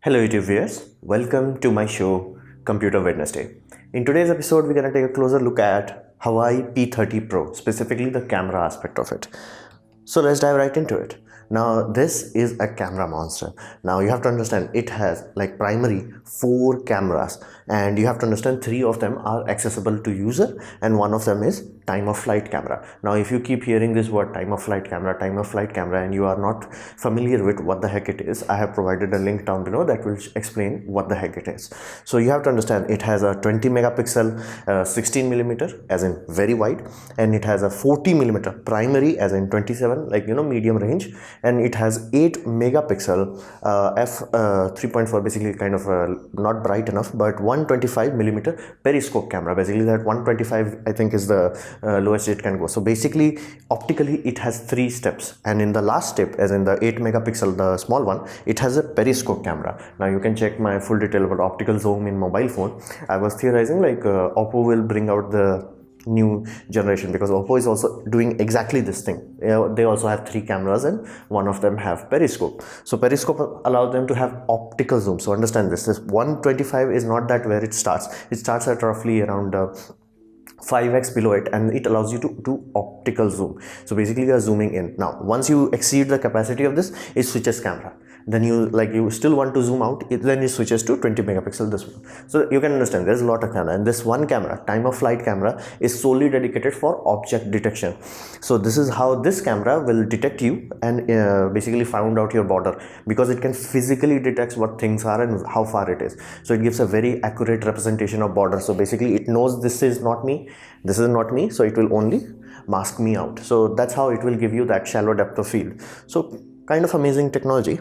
Hello YouTube viewers, welcome to my show Computer Wednesday. In today's episode, we're going to take a closer look at Huawei P30 Pro, specifically the camera aspect of it. So let's dive right into it. Now this is a camera monster. Now you have to understand it has like primary 4 cameras, and you have to understand 3 of them are accessible to user and one of them is time of flight camera. Now if you keep hearing this word time of flight camera, and you are not familiar with what the heck it is, I have provided a link down below that will explain what the heck it is. So you have to understand it has a 20 megapixel 16 millimeter as in very wide, and it has a 40 millimeter primary as in 27 medium range, and it has 8 megapixel f3.4 basically kind of not bright enough but 125 millimeter periscope camera. Basically that 125 I think is the lowest it can go. So basically optically it has 3 steps, and in the last step as in the 8 megapixel, the small one, it has a periscope camera. Now you can check my full detail about optical zoom in mobile phone. I was theorizing Oppo will bring out the new generation because Oppo is also doing exactly this thing. They also have 3 cameras and one of them have periscope. So periscope allows them to have optical zoom. So understand this 125 is not that where it starts. It starts at roughly around 5x below it, and it allows you to do optical zoom. So basically you are zooming in. Now once you exceed the capacity of this, it switches camera. Then you still want to zoom out, then it switches to 20 megapixel, this one. So you can understand there's a lot of camera, and this one camera, time of flight camera, is solely dedicated for object detection. So this is how this camera will detect you and basically found out your border, because it can physically detect what things are and how far it is. So it gives a very accurate representation of border. So basically it knows this is not me, so it will only mask me out. So that's how it will give you that shallow depth of field. So kind of amazing technology.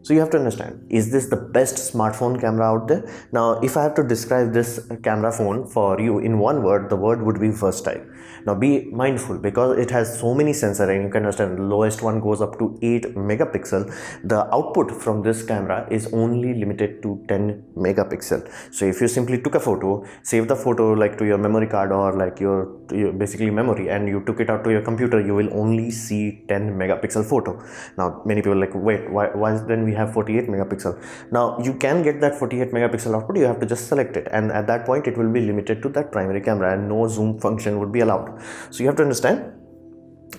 So you have to understand, is this the best smartphone camera out there? Now if I have to describe this camera phone for you in one word, the word would be versatile. Now be mindful because it has so many sensors, and you can understand the lowest one goes up to 8 megapixel. The output from this camera is only limited to 10 megapixel. So if you simply took a photo, save the photo like to your memory card or like your basically memory, and you took it out to your computer, you will only see 10 megapixel photo. Now many people are like, wait, why then we have 48 megapixel? Now you can get that 48 megapixel output, you have to just select it, and at that point it will be limited to that primary camera and no zoom function would be allowed. So you have to understand,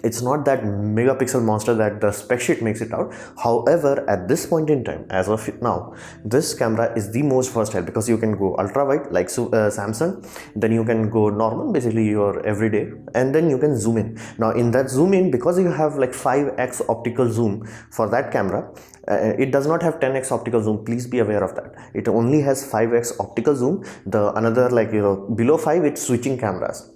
it's not that megapixel monster that the spec sheet makes it out. However, at this point in time, as of now, this camera is the most versatile because you can go ultra wide like Samsung, then you can go normal, basically your everyday, and then you can zoom in. Now in that zoom in, because you have like 5x optical zoom for that camera, it does not have 10x optical zoom. Please be aware of that. It only has 5x optical zoom. The another below 5, it's switching cameras.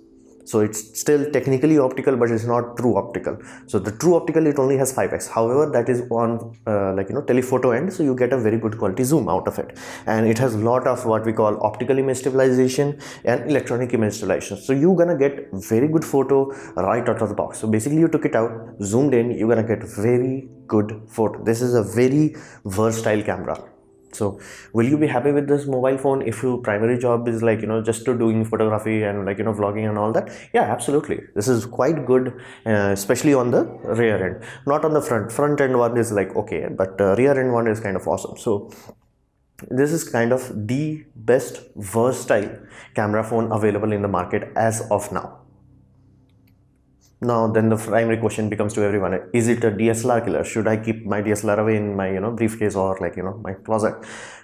So it's still technically optical, but it's not true optical. So the true optical, it only has 5x. However, that is on telephoto end, so you get a very good quality zoom out of it. And it has a lot of what we call optical image stabilization and electronic image stabilization. So you're gonna get very good photo right out of the box. So basically you took it out, zoomed in, you're gonna get very good photo. This is a very versatile camera. So will you be happy with this mobile phone if your primary job is just to doing photography and vlogging and all that? Yeah, absolutely. This is quite good, especially on the rear end, not on the front end one is like okay, but rear end one is kind of awesome. So this is kind of the best versatile camera phone available in the market as of now. Now then the primary question becomes to everyone, is it a DSLR killer? Should I keep my DSLR away in my briefcase or my closet?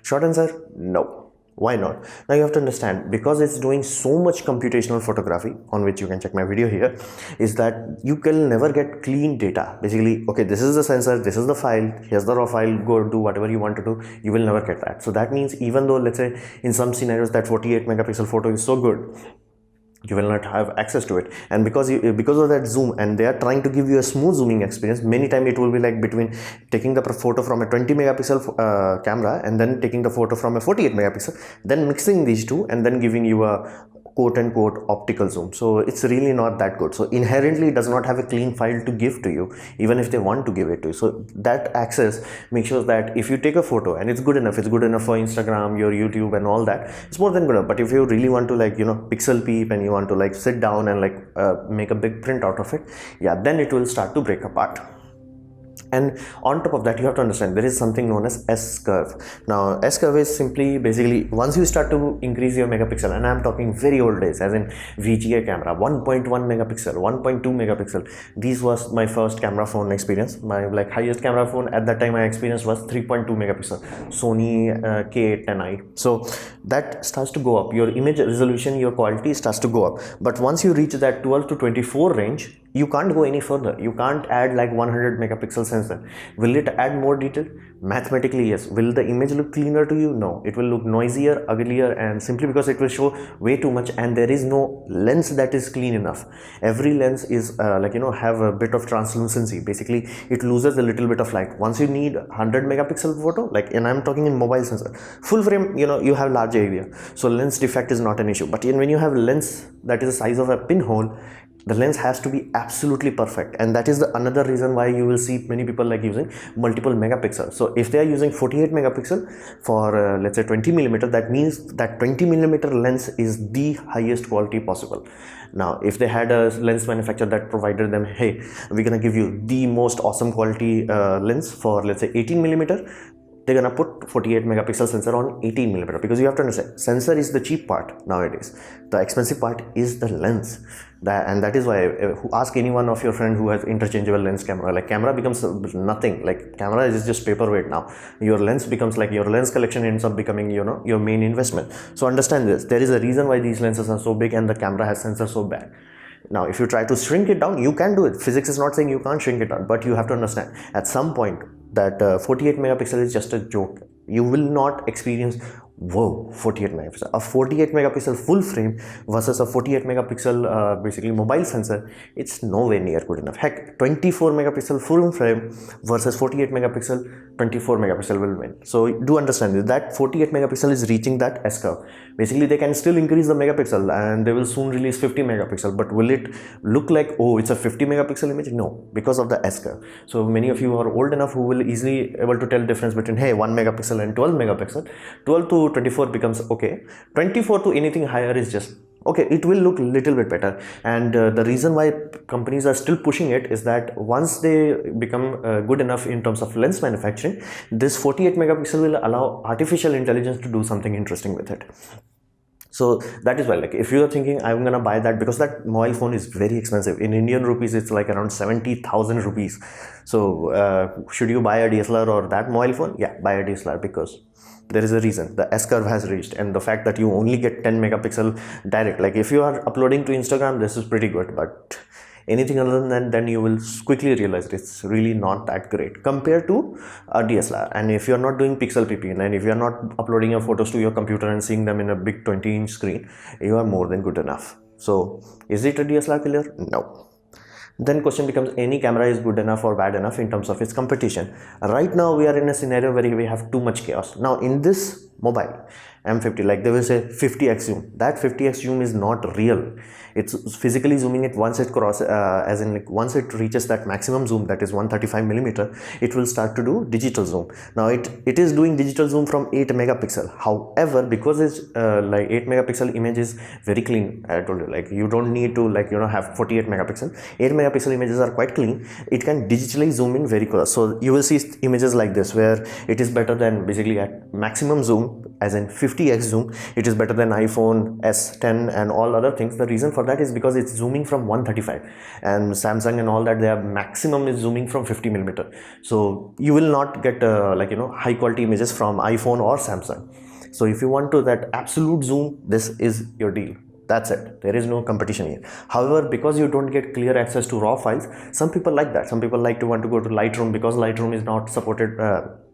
Short answer, no. Why not? Now you have to understand, because it's doing so much computational photography, on which you can check my video here, is that you can never get clean data. Basically, okay, this is the sensor, this is the file, here's the raw file, go do whatever you want to do, you will never get that. So that means even though let's say in some scenarios that 48 megapixel photo is so good, you will not have access to it. And because of that zoom, and they are trying to give you a smooth zooming experience, many times it will be like between taking the photo from a 20 megapixel camera and then taking the photo from a 48 megapixel, then mixing these two and then giving you a quote-unquote optical zoom. So it's really not that good. So inherently it does not have a clean file to give to you, even if they want to give it to you. So that access makes sure that if you take a photo and it's good enough for Instagram, your YouTube and all that, it's more than good enough. But if you really want to pixel peep and you want to sit down and make a big print out of it, yeah, then it will start to break apart. And on top of that, you have to understand there is something known as S curve. Now, S curve is simply basically once you start to increase your megapixel, and I'm talking very old days, as in VGA camera, 1.1 megapixel, 1.2 megapixel. This was my first camera phone experience. My like highest camera phone at that time I experienced was 3.2 megapixel, Sony K810i. So that starts to go up. Your image resolution, your quality starts to go up. But once you reach that 12 to 24 range, you can't go any further. You can't add like 100 megapixel sensor. Will it add more detail? Mathematically, yes. Will the image look cleaner to you? No. It will look noisier, uglier, and simply because it will show way too much, and there is no lens that is clean enough. Every lens is have a bit of translucency. Basically, it loses a little bit of light. Once you need 100 megapixel photo, like, and I'm talking in mobile sensor, full frame, you have large area, so lens defect is not an issue. But when you have lens that is the size of a pinhole, the lens has to be absolutely perfect, and that is another reason why you will see many people like using multiple megapixels. So if they are using 48 megapixel for let's say 20 millimeter, that means that 20 millimeter lens is the highest quality possible. Now if they had a lens manufacturer that provided them, hey, we're gonna give you the most awesome quality lens for let's say 18 millimeter, they're gonna put 48 megapixel sensor on 18 millimeter, because you have to understand, sensor is the cheap part nowadays. The expensive part is the lens. And that is why ask any one of your friend who has interchangeable lens camera. Like, camera becomes nothing. Like, camera is just paperweight now. Your lens becomes like, your lens collection ends up becoming your main investment. So understand this, there is a reason why these lenses are so big and the camera has sensor so bad. Now if you try to shrink it down, you can do it. Physics is not saying you can't shrink it down, but you have to understand at some point that 48 megapixel is just a joke. You will not experience, whoa, 48 megapixel. A 48 megapixel full frame versus a 48 megapixel basically mobile sensor, it's nowhere near good enough. Heck, 24 megapixel full frame versus 48 megapixel, 24 megapixel will win. So do understand that 48 megapixel is reaching that S curve. Basically they can still increase the megapixel and they will soon release 50 megapixel, but will it look like, oh, it's a 50 megapixel image? No, because of the S curve. So many of you are old enough who will easily able to tell difference between, hey, 1 megapixel and 12 megapixel. 12 to 24 becomes okay. 24 to anything higher is just okay. It will look little bit better, and the reason why companies are still pushing it is that once they become good enough in terms of lens manufacturing, this 48 megapixel will allow artificial intelligence to do something interesting with it. So that is why, like, if you are thinking I'm gonna buy that, because that mobile phone is very expensive in Indian rupees, it's like around 70,000 rupees. So should you buy a DSLR or that mobile phone? Yeah, buy a DSLR, because there is a reason. The S curve has reached, and the fact that you only get 10 megapixel direct, like if you are uploading to Instagram, this is pretty good, but anything other than that, then you will quickly realize it's really not that great compared to a DSLR. And if you're not doing pixel peeping, and if you're not uploading your photos to your computer and seeing them in a big 20-inch screen, you are more than good enough. So is it a DSLR killer? No. Then question becomes, any camera is good enough or bad enough in terms of its competition. Right now we are in a scenario where we have too much chaos. Now in this mobile M50, like they will say 50x zoom. That 50x zoom is not real. It's physically zooming it once it crosses, as in like once it reaches that maximum zoom, that is 135 millimeter, it will start to do digital zoom. Now it is doing digital zoom from 8 megapixel. However, because it's like 8 megapixel image is very clean, I told you, like you don't need to have 48 megapixel. 8 megapixel images are quite clean. It can digitally zoom in very close. So you will see images like this where it is better than, basically at maximum zoom, as in 50x zoom, it is better than iPhone S10 and all other things. The reason for that is because it's zooming from 135, and Samsung and all that, their maximum is zooming from 50 millimeter. So you will not get high quality images from iPhone or Samsung. So if you want to that absolute zoom, this is your deal. That's it. There is no competition here. However, because you don't get clear access to raw files, some people like that. Some people like to want to go to Lightroom, because Lightroom is not supported,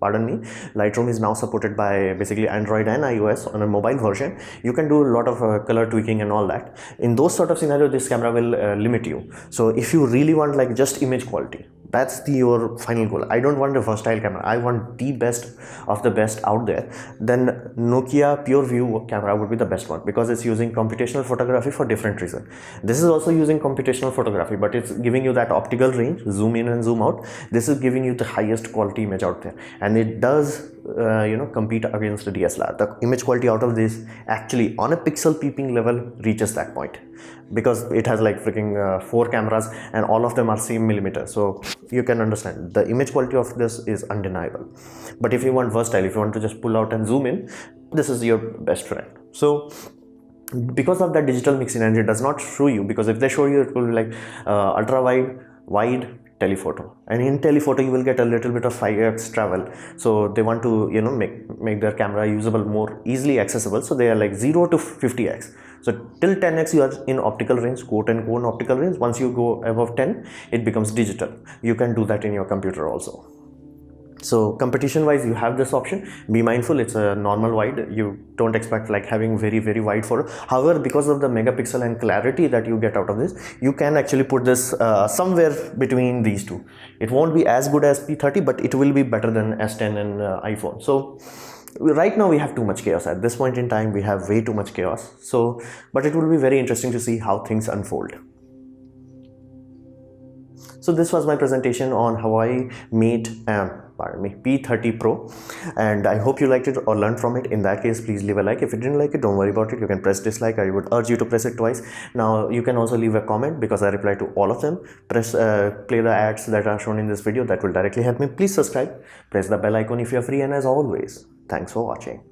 Lightroom is now supported by basically Android and iOS on a mobile version. You can do a lot of color tweaking and all that. In those sort of scenarios, this camera will limit you. So if you really want like just image quality, that's your final goal. I don't want a versatile camera. I want the best of the best out there. Then Nokia PureView camera would be the best one, because it's using computational photography for different reasons. This is also using computational photography, but it's giving you that optical range, zoom in and zoom out. This is giving you the highest quality image out there, and it does compete against the DSLR. The image quality out of this actually on a pixel peeping level reaches that point, because it has like freaking 4 cameras and all of them are same millimeter. So you can understand the image quality of this is undeniable. But if you want versatile, if you want to just pull out and zoom in, this is your best friend. So because of that digital mixing, and it does not show you, because if they show you, it will be like ultra wide, wide, telephoto, and in telephoto you will get a little bit of 5x travel. So they want to, you know, make their camera usable, more easily accessible. So they are like 0 to 50x. So till 10x you are in optical range, quote unquote optical range. Once you go above 10, it becomes digital. You can do that in your computer also. So competition wise, you have this option. Be mindful, it's a normal wide. You don't expect like having very wide photo. However, because of the megapixel and clarity that you get out of this, you can actually put this somewhere between these two. It won't be as good as P30, but it will be better than S10 and iPhone. So right now we have too much chaos. At this point in time, we have way too much chaos. So, but it will be very interesting to see how things unfold. So this was my presentation on Huawei P30 Pro, and I hope you liked it or learned from it. In that case, please leave a like. If you didn't like it, don't worry about it. You can press dislike. I would urge you to press it twice. Now you can also leave a comment, because I reply to all of them. Play the ads that are shown in this video. That will directly help me. Please subscribe. Press the bell icon if you're free, and as always, thanks for watching.